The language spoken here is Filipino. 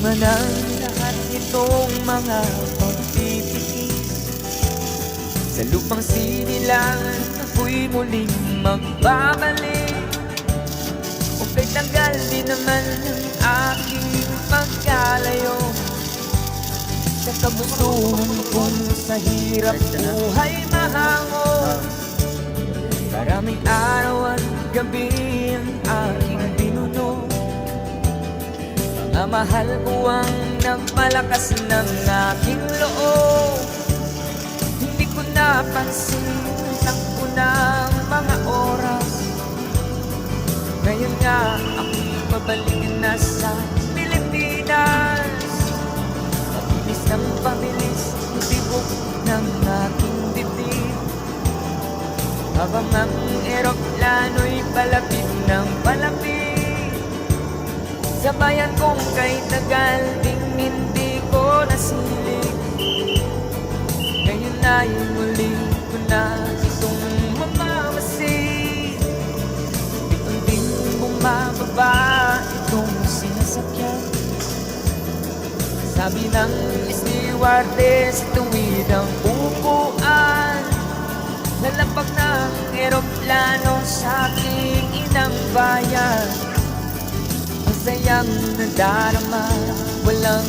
Bunga ng lahat itong mga pagtitiis. Sa lupang sinilangan ako'y muling magbabalik. O kay tagal din naman ang aking pagkalayo sa kagustuhan kong sa hirap buhay mahango. Maraming araw at gabi ang aking pinuno. Mga mahal ko ang nagpalakas ng aking loob. Hindi ko napansin ang takbo ng mga oras. Ngayon nga ako'y pabalik na sa Pilipinas. Pabilis ng pabilis ang tibok ng aking dibdib, habang ang eroplano'y palapit ng palapit sa bayan kong kay tagal ding hindi ko nasilip. Ngayon ay muli ko na itong mamamasid. Unti-unting bumababa itong sinasakyan. Sabi ng stewardess, tuwid ang upuan. Lalapag ng eroplano sa aking inang bayan. Masayang nadarama, walang